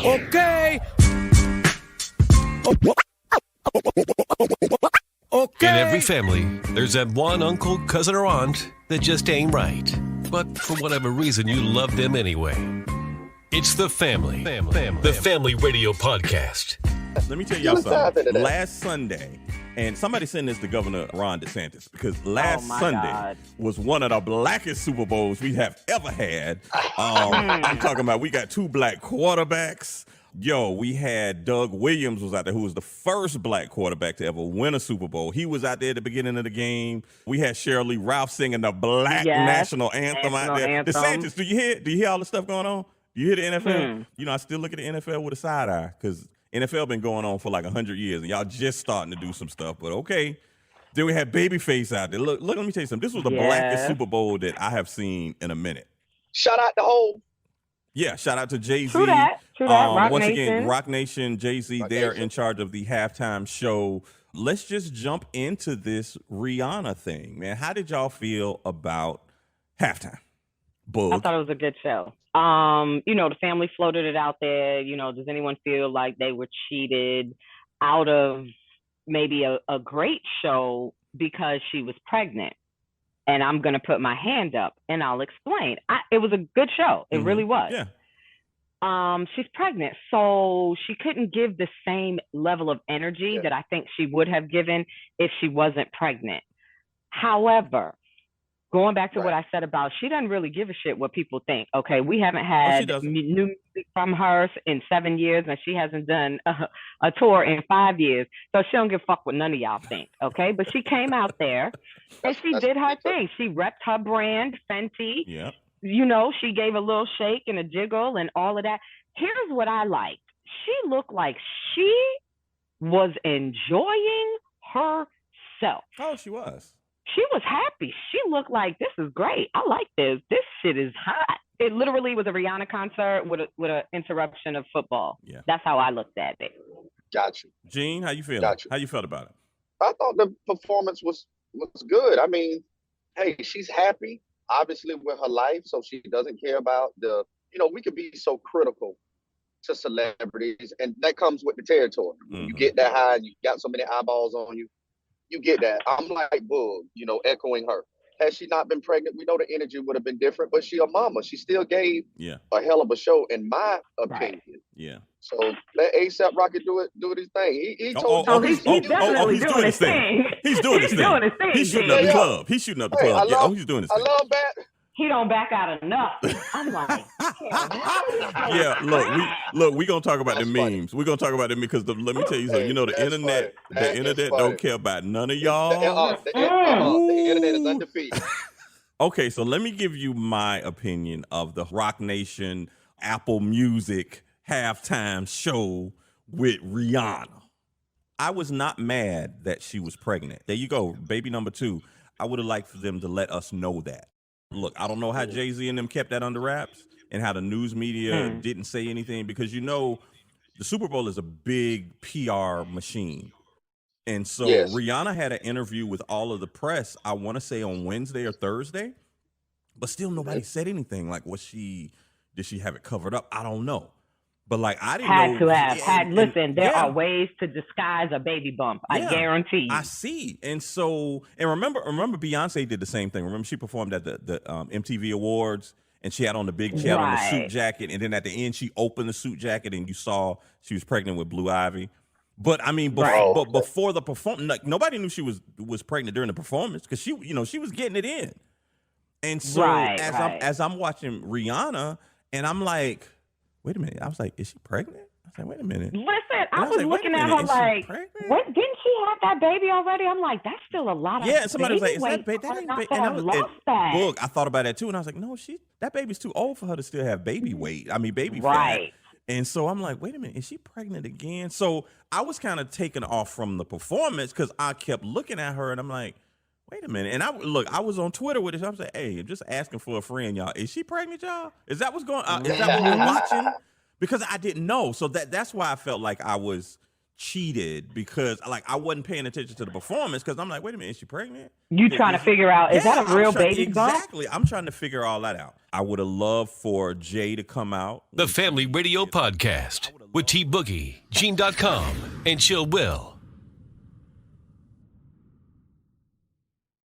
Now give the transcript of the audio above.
Okay. In every family, there's that one uncle, cousin, or aunt that just ain't right. But for whatever reason, you love them anyway. It's The Family. The Family Radio Podcast. Let me tell y'all something. Last Sunday, and somebody sent this to Governor Ron DeSantis, because last Sunday was one of the blackest Super Bowls we have ever had. I'm talking about we got 2 black quarterbacks. Yo, we had Doug Williams was out there, who was the first black quarterback to ever win a Super Bowl. He was out there at the beginning of the game. We had Sheryl Lee Ralph singing the black national anthem out there. DeSantis, do you hear all the stuff going on? Do you hear the NFL? You know, I still look at the NFL with a side eye, because NFL been going on for like 100 years, and y'all just starting to do some stuff. But okay. Then we had Babyface out there. Look, let me tell you something. This was the blackest Super Bowl that I have seen in a minute. Shout out to Hov. Yeah, shout out to Jay-Z. True that. Rock once Nation. again, Rock Nation, Jay-Z, they're in charge of the halftime show. Let's just jump into this Rihanna thing, man. How did y'all feel about halftime? Boog. I thought it was a good show. You know, the family floated it out there. You know, does anyone feel like they were cheated out of maybe a great show because she was pregnant? And I'm going to put my hand up and I'll explain. It was a good show. It really was. Yeah. She's pregnant, so she couldn't give the same level of energy that I think she would have given if she wasn't pregnant. However, going back to what I said about, she doesn't really give a shit what people think. Okay, we haven't had new music from her in 7 years, and she hasn't done a tour in 5 years. So she don't give a fuck what none of y'all think. Okay, but she came out there and she did her thing. She repped her brand, Fenty. Yeah. You know, she gave a little shake and a jiggle and all of that. Here's what I liked. She looked like she was enjoying herself. Oh, she was. She was happy. She looked like, this is great. I like this. This shit is hot. It literally was a Rihanna concert with an interruption of football. Yeah. That's how I looked at it. Got you. Gene, how you feeling? How you felt about it? I thought the performance was good. I mean, hey, she's happy, obviously, with her life, so she doesn't care about we could be so critical to celebrities, and that comes with the territory. You get that high, and you got so many eyeballs on you. You get that. I'm like Boog, echoing her. Had she not been pregnant, we know the energy would have been different, but she a mama. She still gave a hell of a show, in my opinion. Right. Yeah. So let A$AP Rocky do his thing. He told he's definitely doing his thing. He's doing his thing. He's shooting up the club. He's shooting up the club. He's doing his thing. I love that. He don't back out enough. I'm like, look, we're going to talk about the memes. We're going to talk about them because let me tell you something. The internet don't care about none of y'all. The internet is undefeated. Okay, so let me give you my opinion of the Rock Nation Apple Music halftime show with Rihanna. I was not mad that she was pregnant. There you go, baby number 2. I would have liked for them to let us know that. Look, I don't know how Jay-Z and them kept that under wraps and how the news media didn't say anything, because the Super Bowl is a big PR machine. And so Rihanna had an interview with all of the press, I want to say on Wednesday or Thursday, but still nobody said anything. Like, did she have it covered up? I don't know. But like, I didn't know. Listen, there are ways to disguise a baby bump. I guarantee you. I see. And remember Beyonce did the same thing. Remember she performed at the MTV Awards, and she had on on the suit jacket, and then at the end she opened the suit jacket and you saw she was pregnant with Blue Ivy. But I mean, before the performance, like, nobody knew she was pregnant during the performance, because she was getting it in. And so as I'm watching Rihanna, and I'm like, wait a minute. I was like, is she pregnant? I was like, wait a minute. Listen, I was looking at her like, what? Didn't she have that baby already? I'm like, that's still a lot of and somebody was like, is that baby? That ain't baby. Look, I thought about that too, and I was like, no, that baby's too old for her to still have baby weight. I mean, baby fat. And so I'm like, wait a minute, is she pregnant again? So I was kind of taken off from the performance, because I kept looking at her, and I'm like, wait a minute. And I was on Twitter with it. I'm saying, hey, I'm just asking for a friend, y'all. Is she pregnant, y'all? Is that what's going on? Is that what we're watching? Because I didn't know. So that's why I felt like I was cheated, because like I wasn't paying attention to the performance, because I'm like, wait a minute, is she pregnant? You trying to figure out, is that a real baby bump? Exactly. I'm trying to figure all that out. I would have loved for Jay to come out. The Family Radio Podcast. with T Boogie, Gene.com, and Chill Will.